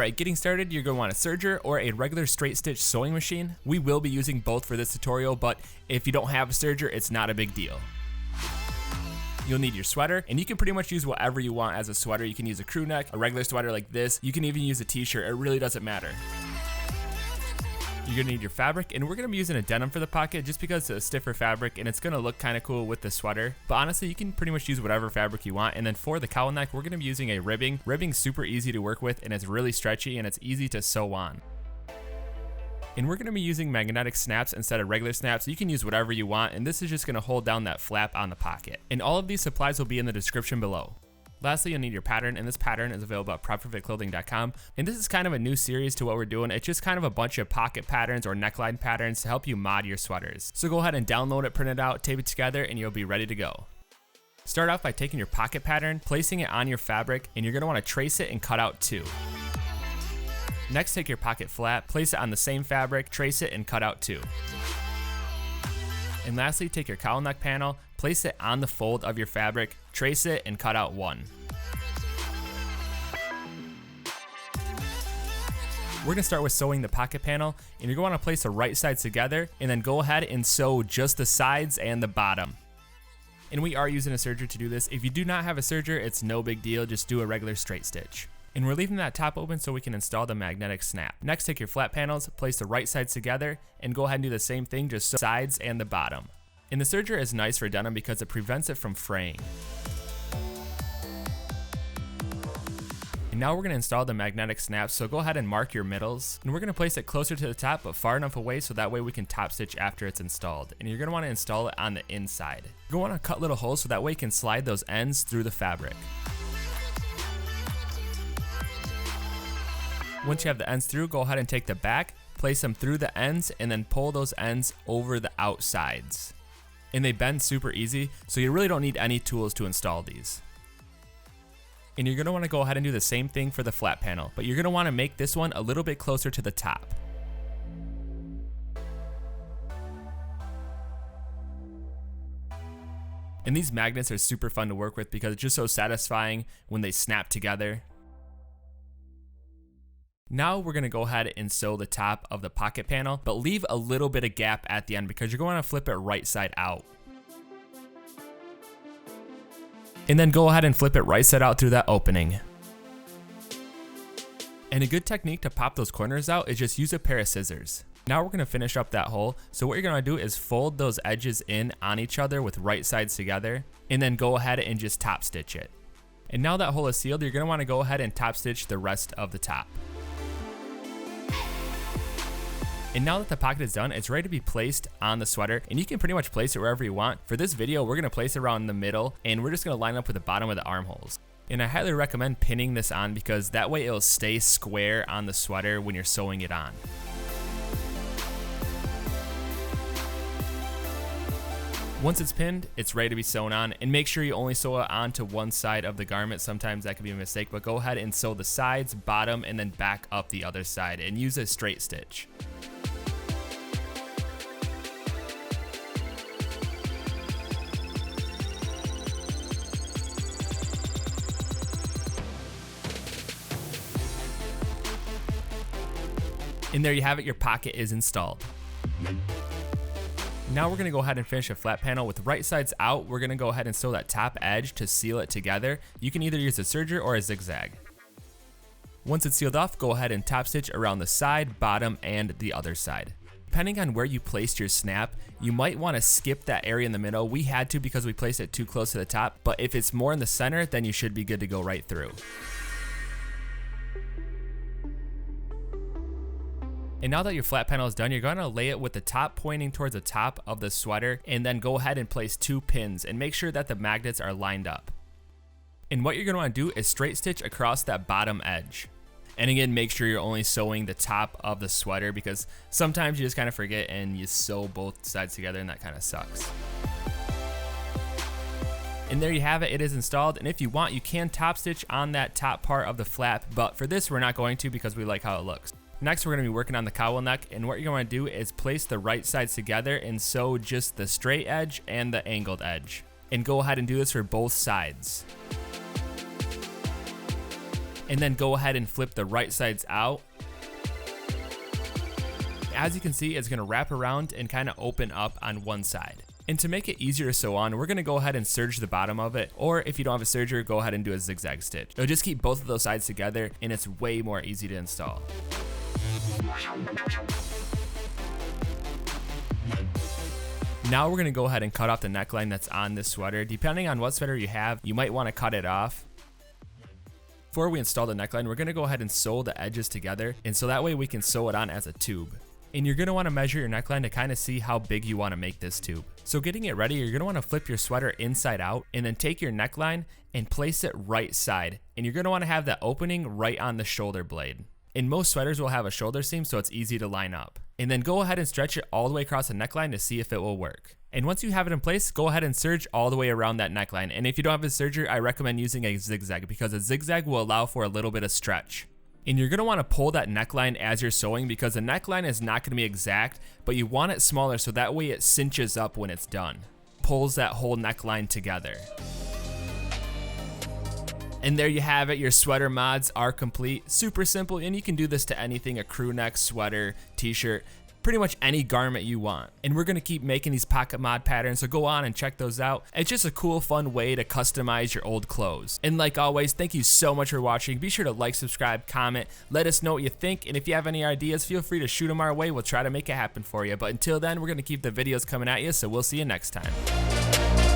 Alright, getting started, you're going to want a serger or a regular straight stitch sewing machine. We will be using both for this tutorial, but if you don't have a serger, it's not a big deal. You'll need your sweater, and you can pretty much use whatever you want as a sweater. You can use a crew neck, a regular sweater like this. You can even use a t-shirt, it really doesn't matter. You're gonna need your fabric, and we're gonna be using a denim for the pocket just because it's a stiffer fabric and it's gonna look kind of cool with the sweater. But honestly, you can pretty much use whatever fabric you want. And then for the cowl neck, we're gonna be using a ribbing. Ribbing's super easy to work with, and it's really stretchy and it's easy to sew on. And we're gonna be using magnetic snaps instead of regular snaps. You can use whatever you want, and this is just gonna hold down that flap on the pocket. And all of these supplies will be in the description below. Lastly, you'll need your pattern, and this pattern is available at properfitclothing.com. And this is kind of a new series to what we're doing. It's just kind of a bunch of pocket patterns or neckline patterns to help you mod your sweaters. So go ahead and download it, print it out, tape it together, and you'll be ready to go. Start off by taking your pocket pattern, placing it on your fabric, and you're gonna wanna trace it and cut out 2. Next, take your pocket flap, place it on the same fabric, trace it, and cut out 2. And lastly, take your cowl neck panel, place it on the fold of your fabric, trace it, and cut out 1. We're gonna start with sewing the pocket panel, and you're gonna wanna place the right sides together, and then go ahead and sew just the sides and the bottom. And we are using a serger to do this. If you do not have a serger, it's no big deal, just do a regular straight stitch. And we're leaving that top open so we can install the magnetic snap. Next, take your flat panels, place the right sides together, and go ahead and do the same thing, just sew sides and the bottom. And the serger is nice for denim because it prevents it from fraying. And now we're gonna install the magnetic snap, so go ahead and mark your middles. And we're gonna place it closer to the top, but far enough away so that way we can top stitch after it's installed. And you're gonna wanna install it on the inside. You're gonna wanna cut little holes so that way you can slide those ends through the fabric. Once you have the ends through, go ahead and take the back, place them through the ends, and then pull those ends over the outsides. And they bend super easy, so you really don't need any tools to install these. And you're gonna wanna go ahead and do the same thing for the flat panel, but you're gonna wanna make this one a little bit closer to the top. And these magnets are super fun to work with because it's just so satisfying when they snap together. Now we're gonna go ahead and sew the top of the pocket panel, but leave a little bit of gap at the end because you're going to flip it right side out. And then go ahead and flip it right side out through that opening. And a good technique to pop those corners out is just use a pair of scissors. Now we're gonna finish up that hole. So what you're gonna do is fold those edges in on each other with right sides together, and then go ahead and just top stitch it. And now that hole is sealed, you're gonna wanna go ahead and top stitch the rest of the top. And now that the pocket is done, it's ready to be placed on the sweater, and you can pretty much place it wherever you want. For this video, we're gonna place it around the middle, and we're just gonna line up with the bottom of the armholes. And I highly recommend pinning this on because that way it'll stay square on the sweater when you're sewing it on. Once it's pinned, it's ready to be sewn on, and make sure you only sew it onto one side of the garment. Sometimes that could be a mistake, but go ahead and sew the sides, bottom, and then back up the other side and use a straight stitch. And there you have it, your pocket is installed. Now we're gonna go ahead and finish a flat panel with right sides out. We're gonna go ahead and sew that top edge to seal it together. You can either use a serger or a zigzag. Once it's sealed off, go ahead and top stitch around the side, bottom, and the other side. Depending on where you placed your snap, you might wanna skip that area in the middle. We had to because we placed it too close to the top, but if it's more in the center, then you should be good to go right through. And now that your flat panel is done, you're gonna lay it with the top pointing towards the top of the sweater, and then go ahead and place 2 pins and make sure that the magnets are lined up. And what you're gonna wanna do is straight stitch across that bottom edge. And again, make sure you're only sewing the top of the sweater because sometimes you just kind of forget and you sew both sides together and that kind of sucks. And there you have it, it is installed. And if you want, you can top stitch on that top part of the flap, but for this, we're not going to because we like how it looks. Next, we're gonna be working on the cowl neck, and what you're gonna do is place the right sides together and sew just the straight edge and the angled edge. And go ahead and do this for both sides. and then go ahead and flip the right sides out. As you can see, it's gonna wrap around and kind of open up on one side. And to make it easier to sew on, we're gonna go ahead and serge the bottom of it, or if you don't have a serger, go ahead and do a zigzag stitch. It'll just keep both of those sides together, and it's way more easy to install. Now we're gonna go ahead and cut off the neckline that's on this sweater. Depending on what sweater you have, you might wanna cut it off. Before we install the neckline, we're gonna go ahead and sew the edges together, and so that way we can sew it on as a tube. And you're gonna wanna measure your neckline to kind of see how big you wanna make this tube. So getting it ready, you're gonna wanna flip your sweater inside out and then take your neckline and place it right side. And you're gonna wanna have that opening right on the shoulder blade. And most sweaters will have a shoulder seam, so it's easy to line up. And then go ahead and stretch it all the way across the neckline to see if it will work. And once you have it in place, go ahead and serge all the way around that neckline. And if you don't have a serger, I recommend using a zigzag because a zigzag will allow for a little bit of stretch. And you're gonna wanna pull that neckline as you're sewing because the neckline is not gonna be exact, but you want it smaller so that way it cinches up when it's done. Pulls that whole neckline together. And there you have it, your sweater mods are complete. Super simple, and you can do this to anything, a crew neck, sweater, t-shirt, pretty much any garment you want. And we're gonna keep making these pocket mod patterns, so go on and check those out. It's just a cool, fun way to customize your old clothes. And like always, thank you so much for watching. Be sure to like, subscribe, comment, let us know what you think, and if you have any ideas, feel free to shoot them our way. We'll try to make it happen for you. But until then, we're gonna keep the videos coming at you, so we'll see you next time.